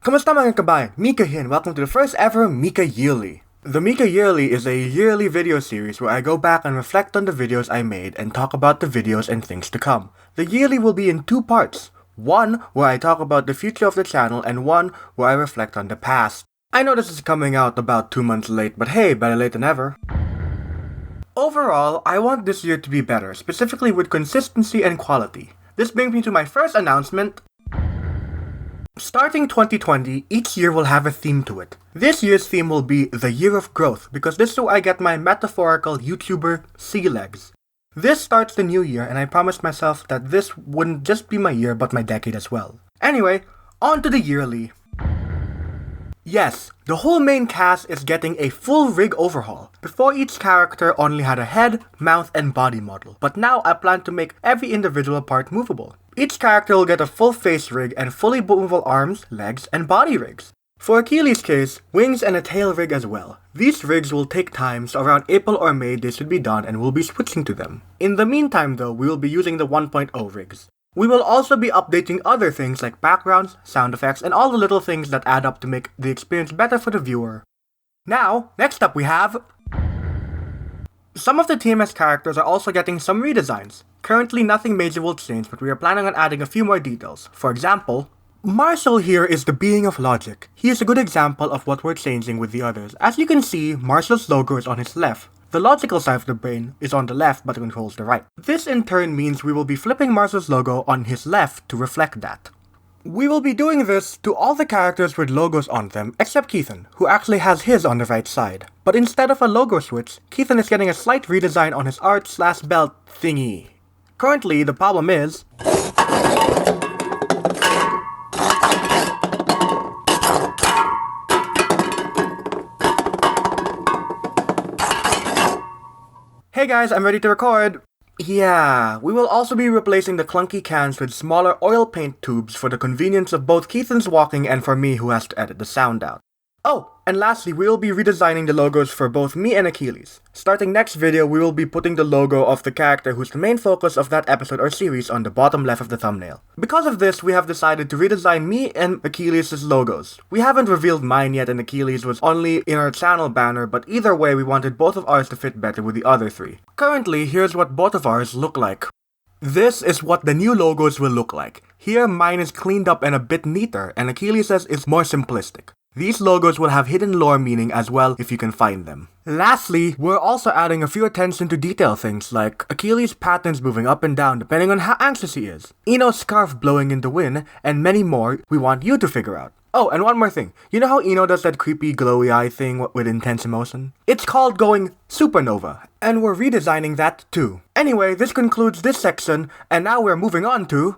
Kamusta mga kabayan? Mika here and welcome to the first ever Mika Yearly. The Mika Yearly is a yearly video series where I go back and reflect on the videos I made and talk about the videos and things to come. The yearly will be in two parts. One where I talk about the future of the channel and one where I reflect on the past. I know this is coming out about 2 months late, but hey, better late than ever. Overall, I want this year to be better, specifically with consistency and quality. This brings me to my first announcement. Starting 2020, each year will have a theme to it. This year's theme will be the Year of Growth, because this is where I get my metaphorical YouTuber sea legs. This starts the new year, and I promised myself that this wouldn't just be my year, but my decade as well. Anyway, on to the yearly. Yes, the whole main cast is getting a full rig overhaul. Before, each character only had a head, mouth, and body model, but now I plan to make every individual part movable. Each character will get a full face rig and fully movable arms, legs, and body rigs. For Achilles' case, wings and a tail rig as well. These rigs will take time, so around April or May they should be done and we'll be switching to them. In the meantime though, we will be using the 1.0 rigs. We will also be updating other things like backgrounds, sound effects, and all the little things that add up to make the experience better for the viewer. Now, next up we have... Some of the TMS characters are also getting some redesigns. Currently nothing major will change, but we are planning on adding a few more details. For example, Marshall here is the being of logic. He is a good example of what we're changing with the others. As you can see, Marshall's logo is on his left. The logical side of the brain is on the left but controls the right. This in turn means we will be flipping Marshall's logo on his left to reflect that. We will be doing this to all the characters with logos on them except Keithan, who actually has his on the right side. But instead of a logo switch, Keithan is getting a slight redesign on his art/belt thingy. Currently, the problem is... Hey guys, I'm ready to record! Yeah, we will also be replacing the clunky cans with smaller oil paint tubes for the convenience of both Keithan's walking and for me who has to edit the sound out. Oh, and lastly, we will be redesigning the logos for both me and Achilles. Starting next video, we will be putting the logo of the character who's the main focus of that episode or series on the bottom left of the thumbnail. Because of this, we have decided to redesign me and Achilles' logos. We haven't revealed mine yet and Achilles was only in our channel banner, but either way we wanted both of ours to fit better with the other three. Currently, here's what both of ours look like. This is what the new logos will look like. Here, mine is cleaned up and a bit neater, and Achilles' is more simplistic. These logos will have hidden lore meaning as well if you can find them. Lastly, we're also adding a few attention to detail things like Achilles' patterns moving up and down depending on how anxious he is, Eno's scarf blowing in the wind, and many more we want you to figure out. Oh, and one more thing. You know how Eno does that creepy glowy eye thing with intense emotion? It's called going supernova, and we're redesigning that too. Anyway, this concludes this section, and now we're moving on to...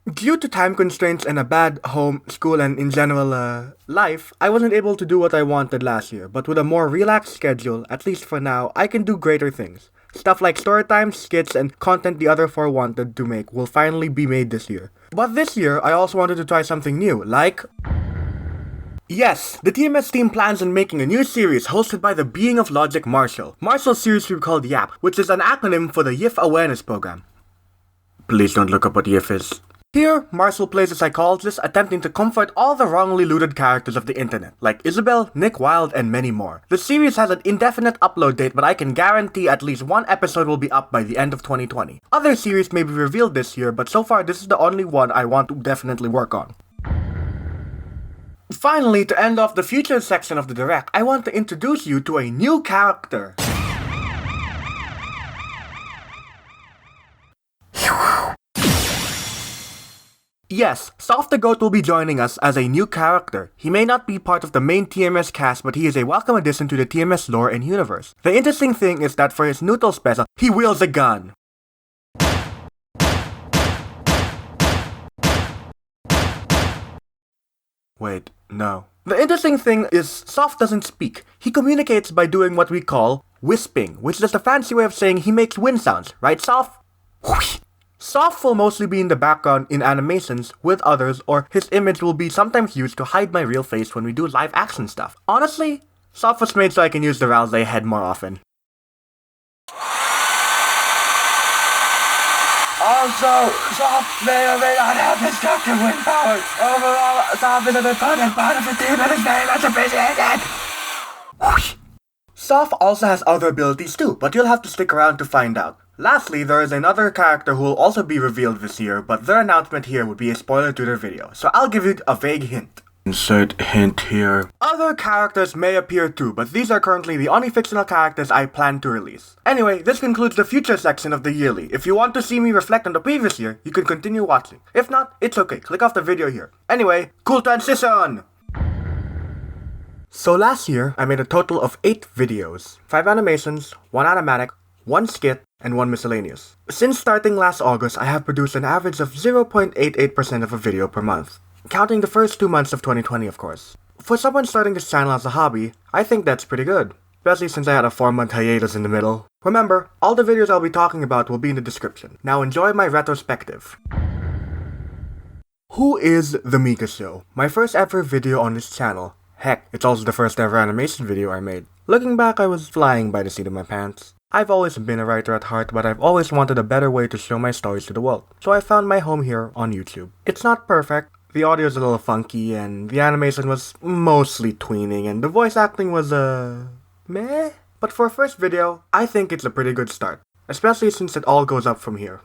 Due to time constraints and a bad home, school, and in general, life, I wasn't able to do what I wanted last year, but with a more relaxed schedule, at least for now, I can do greater things. Stuff like story time, skits, and content the other four wanted to make will finally be made this year. But this year, I also wanted to try something new, like... Yes, the TMS team plans on making a new series hosted by the being of logic Marshall. Marshall's series will be called YAP, which is an acronym for the YIF Awareness Program. Please don't look up what YIF is. Here, Marshall plays a psychologist attempting to comfort all the wrongly looted characters of the internet, like Isabel, Nick Wilde, and many more. The series has an indefinite upload date, but I can guarantee at least one episode will be up by the end of 2020. Other series may be revealed this year, but so far this is the only one I want to definitely work on. Finally, to end off the future section of the Direct, I want to introduce you to a new character. Yes, Soft the Goat will be joining us as a new character. He may not be part of the main TMS cast, but he is a welcome addition to the TMS lore and universe. The interesting thing is that for his neutral special, he wields a gun. Wait, no. The interesting thing is Soft doesn't speak. He communicates by doing what we call wisping, which is just a fancy way of saying he makes wind sounds, right Soft? Whoosh. Soft will mostly be in the background in animations with others, or his image will be sometimes used to hide my real face when we do live action stuff. Honestly, Soft was made so I can use the Rousey head more often. Also, Soft may or may not have destructive wind powers. Overall, Soph is an important part of the team and is very much appreciated! Whoosh. Soph also has other abilities too, but you'll have to stick around to find out. Lastly, there is another character who will also be revealed this year, but their announcement here would be a spoiler to their video, so I'll give you a vague hint. Insert hint here. Other characters may appear too, but these are currently the only fictional characters I plan to release. Anyway, this concludes the future section of the yearly. If you want to see me reflect on the previous year, you can continue watching. If not, it's okay, click off the video here. Anyway, cool transition! So last year, I made a total of 8 videos. 5 animations, 1 animatic, 1 skit, and 1 miscellaneous. Since starting last August, I have produced an average of 0.88% of a video per month. Counting the first 2 months of 2020, of course. For someone starting this channel as a hobby, I think that's pretty good. Especially since I had a 4-month hiatus in the middle. Remember, all the videos I'll be talking about will be in the description. Now enjoy my retrospective. Who is TheMikaShow? My first ever video on this channel. Heck, it's also the first ever animation video I made. Looking back, I was flying by the seat of my pants. I've always been a writer at heart, but I've always wanted a better way to show my stories to the world. So I found my home here on YouTube. It's not perfect. The audio is a little funky, and the animation was mostly tweening, and the voice acting was, meh? But for a first video, I think it's a pretty good start. Especially since it all goes up from here.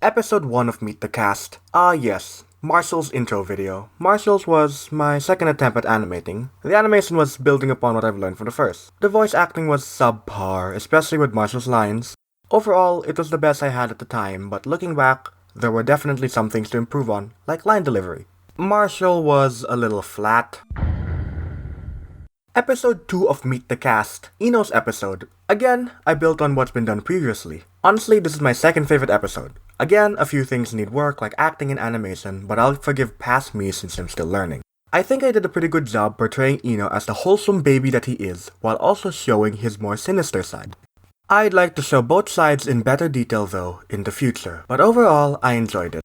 Episode 1 of Meet the Cast. Ah yes. Marshall's intro video. Marshall's was my second attempt at animating. The animation was building upon what I've learned from the first. The voice acting was subpar, especially with Marshall's lines. Overall, it was the best I had at the time, but looking back, there were definitely some things to improve on, like line delivery. Marshall was a little flat. Episode 2 of Meet the Cast, Eno's episode. Again, I built on what's been done previously. Honestly, this is my second favorite episode. Again, a few things need work like acting and animation, but I'll forgive past me since I'm still learning. I think I did a pretty good job portraying Eno as the wholesome baby that he is, while also showing his more sinister side. I'd like to show both sides in better detail though, in the future, but overall, I enjoyed it.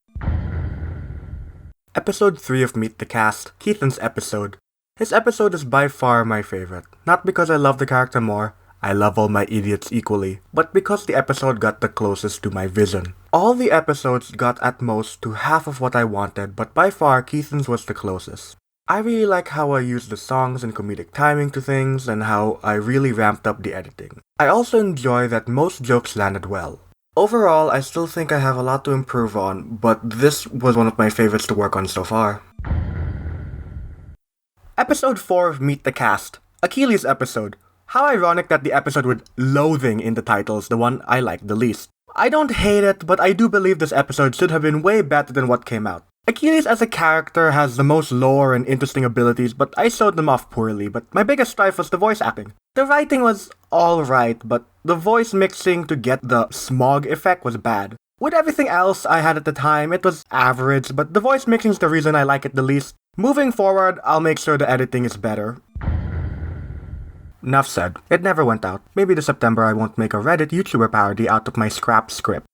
Episode 3 of Meet the Cast, Keithan's episode. His episode is by far my favorite, not because I love the character more, I love all my idiots equally, but because the episode got the closest to my vision. All the episodes got at most to half of what I wanted, but by far Keithan's was the closest. I really like how I used the songs and comedic timing to things, and how I really ramped up the editing. I also enjoy that most jokes landed well. Overall, I still think I have a lot to improve on, but this was one of my favorites to work on so far. Episode 4 of Meet the Cast, Achilles' episode. How ironic that the episode with loathing in the title is the one I liked the least. I don't hate it, but I do believe this episode should have been way better than what came out. Achilles as a character has the most lore and interesting abilities, but I showed them off poorly, but my biggest strife was the voice acting. The writing was alright, but the voice mixing to get the smog effect was bad. With everything else I had at the time, it was average, but the voice mixing is the reason I like it the least. Moving forward, I'll make sure the editing is better. Enough said. It never went out. Maybe this September I won't make a Reddit YouTuber parody out of my scrap script.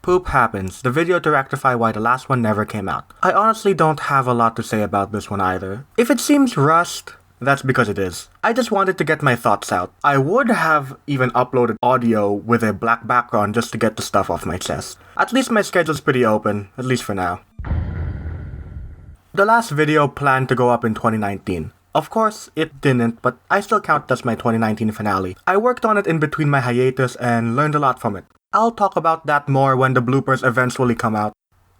Poop happens, the video to rectify why the last one never came out. I honestly don't have a lot to say about this one either. If it seems rushed, that's because it is. I just wanted to get my thoughts out. I would have even uploaded audio with a black background just to get the stuff off my chest. At least my schedule's pretty open, at least for now. The last video planned to go up in 2019. Of course, it didn't, but I still count as my 2019 finale. I worked on it in between my hiatus and learned a lot from it. I'll talk about that more when the bloopers eventually come out.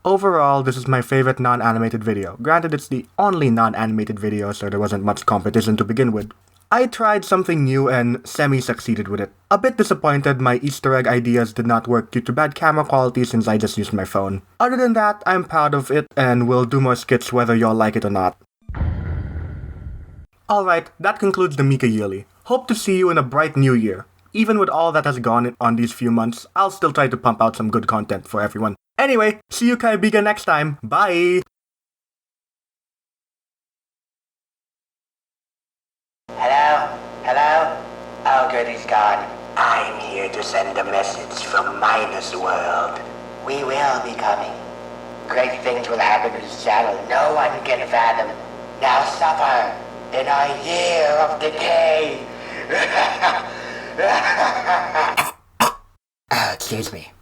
Overall, this is my favorite non-animated video. Granted, it's the only non-animated video, so there wasn't much competition to begin with. I tried something new and semi-succeeded with it. A bit disappointed my Easter egg ideas did not work due to bad camera quality since I just used my phone. Other than that, I'm proud of it and will do more skits whether y'all like it or not. Alright, that concludes the Mika Yearly. Hope to see you in a bright new year. Even with all that has gone on these few months, I'll still try to pump out some good content for everyone. Anyway, see you Kaibigan next time. Bye! Hello? Hello? Oh, good, he's gone. I'm here to send a message from Minus World. We will be coming. Great things will happen to this channel no one can fathom. Now suffer in our year of decay. Excuse me.